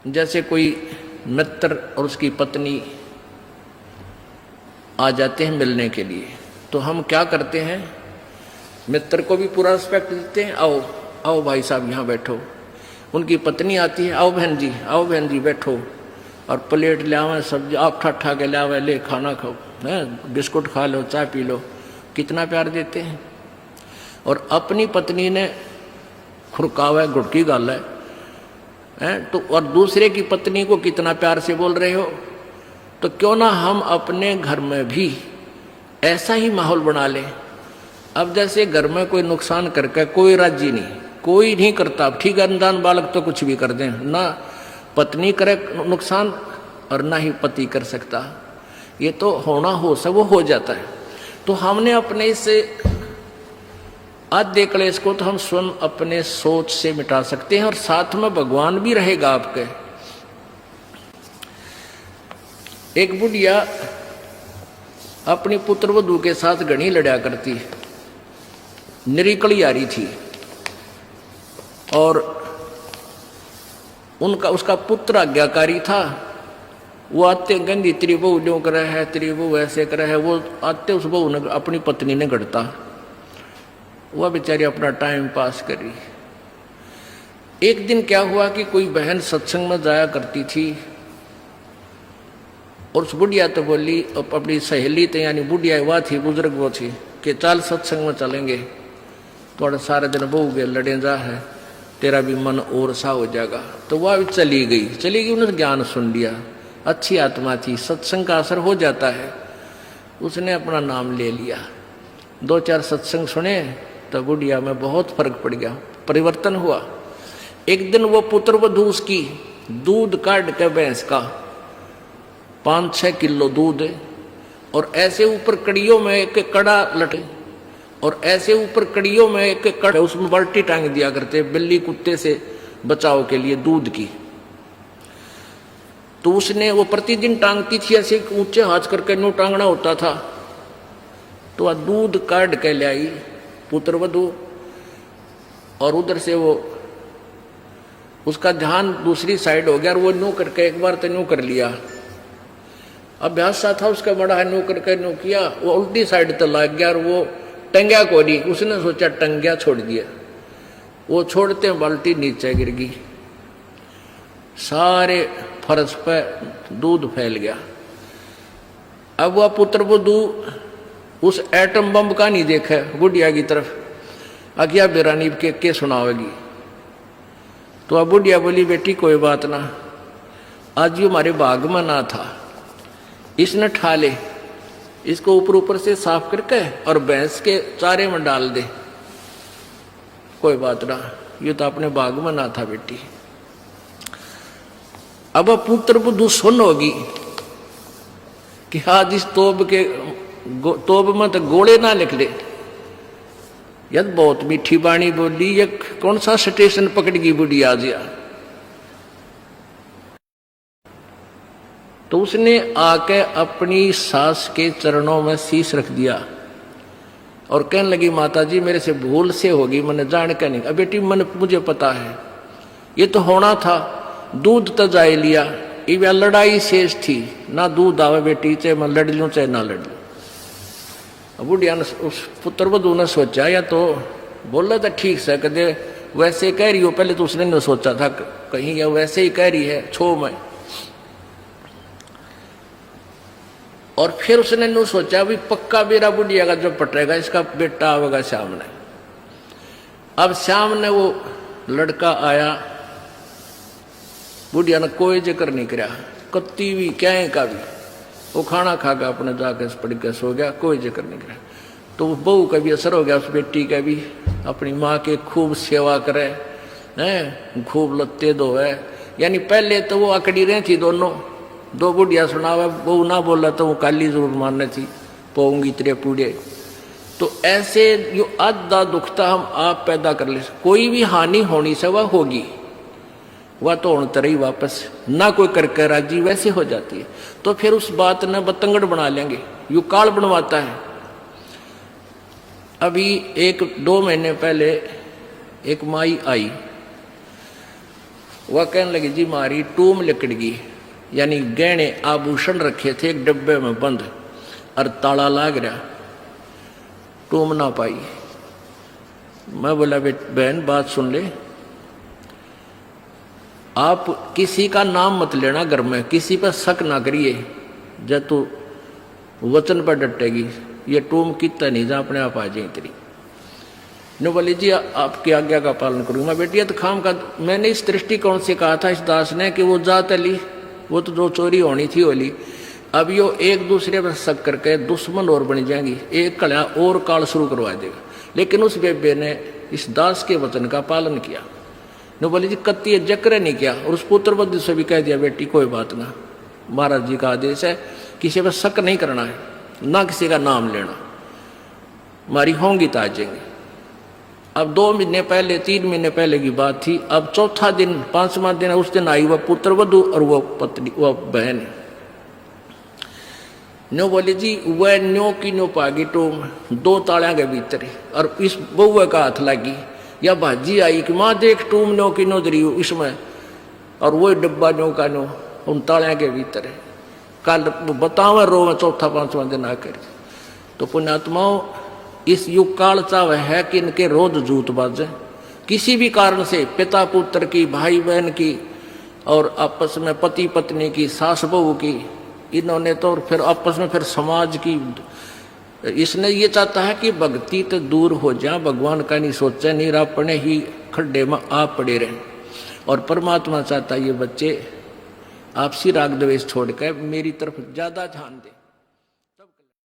जैसे कोई मित्र और उसकी पत्नी आ जाते हैं मिलने के लिए, तो हम क्या करते हैं, मित्र को भी पूरा रिस्पेक्ट देते हैं, आओ आओ भाई साहब यहाँ बैठो। उनकी पत्नी आती है, आओ बहन जी बैठो, और प्लेट ले आवे, सब्जी आप ठा के ले आवे, ले खाना खाओ, बिस्कुट खा लो, चाय पी लो, कितना प्यार देते हैं। और अपनी पत्नी ने खुरकावा है, घुटकी गाल है तो, और दूसरे की पत्नी को कितना प्यार से बोल रहे हो। तो क्यों ना हम अपने घर में भी ऐसा ही माहौल बना लें। अब जैसे घर में कोई नुकसान करके कोई राजी नहीं, कोई नहीं करता, ठीक है, अनजान बालक तो कुछ भी कर दें, ना पत्नी करे नुकसान और ना ही पति कर सकता, ये तो होना हो सब वो हो जाता है। तो हमने अपने इस आद्य क्लेश को तो हम स्वयं अपने सोच से मिटा सकते हैं, और साथ में भगवान भी रहेगा आपके। एक बुढ़िया अपनी पुत्र वधू के साथ घनी लड़ा करती, निरीकली आ रही थी, और उसका पुत्र आज्ञाकारी था। वो आते गंदी तेरी बहू ड्यों करे है, तेरी बहू ऐसे करे है, वो आते उस बहू ने अपनी पत्नी ने गढ़ता, वह बेचारी अपना टाइम पास करी। एक दिन क्या हुआ कि कोई बहन सत्संग में जाया करती थी, और उस बुढ़िया तो बोली अपनी सहेली तो यानी बुढ़िया वह थी, बुजुर्ग वो थी, कि चल सत्संग में चलेंगे, थोड़ा सारे दिन बहू के लड़े जा है, तेरा भी मन और सा हो जाएगा। तो वह चली गई, उन्होंने ज्ञान सुन लिया, अच्छी आत्मा थी, सत्संग का असर हो जाता है। उसने अपना नाम ले लिया, 2-4 सत्संग सुने, तो बुढ़िया में बहुत फर्क पड़ गया, परिवर्तन हुआ। एक दिन वो पुत्र वधू उसकी दूध काट के भैंस का 5-6 किलो दूध, और ऐसे ऊपर कड़ियों में एक कड़ा लटे, और ऐसे ऊपर कड़ियों में एक कड़ा, उसमें बाल्टी टांग दिया करते बिल्ली कुत्ते से बचाव के लिए दूध की। तो उसने वो प्रतिदिन टांगती थी, ऐसे ऊंचे हाथ करके नो टांगना होता था। तो वह दूध काट के ले आई पुत्र वधू, और उधर से वो उसका ध्यान दूसरी साइड हो गया, और वो नो करके एक बार तो नो कर लिया, अभ्यास सा था उसका बड़ा है, नो करके नो किया, वो उल्टी साइड तो लग गया, और वो टंग्या को नहीं, उसने सोचा टंग्या छोड़ दिया, वो छोड़ते बाल्टी नीचे गिर गई, सारे फर्श पे दूध फैल गया। अब वह पुत्र वधू उस एटम बम का नहीं देखा बुढ़िया की तरफ, अज्ञा बेरानी के सुनावेगी। तो अब बुढ़िया बोली, बेटी कोई बात ना, आज ये हमारे बाग में ना था, इसने ठा ले, इसको ऊपर से साफ करके और भैंस के चारे में डाल दे, कोई बात ना, ये तो अपने बाग में ना था बेटी। अब पुत्र वधू सुन होगी कि आज इस तोब में तो गोले ना निकले, यद बहुत मीठी बाणी बोली, ये कौन सा स्टेशन पकड़गी बुढ़ी आज या। तो उसने आके अपनी सास के चरणों में शीश रख दिया, और कहने लगी, माता जी मेरे से भूल से होगी, मैंने जान के नहीं। अब बेटी मुझे पता है, ये तो होना था, दूध तो जाए लिया, ये लड़ाई शेष थी, ना दूध आवे बेटी, चाहे मैं लड़ लूँ चाहे ना लड़ लूँ। बुढ़िया ने उस पुत्र वधू ने सोचा, या तो बोल रहा था ठीक से, कदे वैसे कह रही हो, पहले तो उसने न सोचा था कहीं या वैसे ही कह रही है छो में, और फिर उसने नु सोचा भी पक्का मेरा बुढ़िया का जो पटेगा इसका बेटा आवेगा श्याम ने। अब श्याम ने वो लड़का आया, बुढ़िया ने कोई जिक्र नहीं कराया, कत्ती भी क्या का भी, वो खाना खा के अपने जाके पड़ के सो गया, कोई जिक्र नहीं कराया। तो बहू का भी असर हो गया, उस बेटी का भी, अपनी माँ के खूब सेवा करे हैं, खूब लत्ते धोए, यानी पहले तो वो अकड़ी रही थी दोनों, दो बुढ़िया सुनावे, बहू ना बोला तो वो काली जरूर मारने थी, पोऊंगी तेरे पूड़े। तो ऐसे जो आधा दुखता हम आप पैदा कर ले, कोई भी हानि होनी से वह होगी, वह तो होने तरह ही वापस ना कोई करके राजी वैसे हो जाती है। तो फिर उस बात ने बतंगड़ बना लेंगे, यू काल बनवाता है। अभी 1-2 महीने पहले एक माई आई, वह कहने लगी जी मारी टूम लिकड़ गई, यानी गहने आभूषण रखे थे एक डब्बे में बंद और ताला लाग रहा, टूम ना पाई। मैं बोला बहन बात सुन ले, आप किसी का नाम मत लेना घर में, किसी पर शक ना करिए, जब तू वचन पर डटेगी ये टूम कितना नहीं जा अपने आप आ जाए तेरी। नो बोले जी आपकी आज्ञा का पालन करूंगा। बेटी तो खाम का मैंने इस दृष्टिकोण से कहा था इस दास ने कि वो जात ली, वो तो जो चोरी होनी थी होली, अब यो एक दूसरे पर शक करके दुश्मन और बन जाएंगी, एक कड़ा और काल शुरू करवा देगा। लेकिन उस बेबे ने इस दास के वचन का पालन किया। नो बोले जी कत्ती जक्र नहीं किया, और उस पुत्र बद्धि से भी कह दिया बेटी कोई बात ना, महाराज जी का आदेश है किसी पर शक नहीं करना है, ना किसी का नाम लेना, हमारी होंगी तो आ जाएंगे। अब 2 महीने पहले 3 महीने पहले की बात थी। अब चौथा दिन 5वां दिन उस दिन आई वह पुत्र वधू और वह पत्नी वह बहन। न्यो बोले जी वह न्यो की न्यो पागी टूम 2 तालियां के भीतर, और इस बउआ का हाथ लगी या भाजी आई कि माँ देख टूम न्यो की नो दरी इसमें, और वही डब्बा न्यो का न्यो उन तालियां के भीतर है। कल बताओ रो में चौथा 5वां दिन आकर। तो पुण्यात्माओं इस युग काल चाव है कि इनके रोज जूत बाजे, किसी भी कारण से पिता पुत्र की, भाई बहन की, और आपस में पति पत्नी की, सास बहू की, इन्होंने तो फिर आपस में फिर समाज की। इसने ये चाहता है कि भक्ति तो दूर हो जाए, भगवान का नहीं सोचे, नहीं अपने ही खड्डे में आप पड़े रहे। और परमात्मा चाहता है ये बच्चे आपसी राग द्वेष छोड़कर मेरी तरफ ज्यादा ध्यान दें।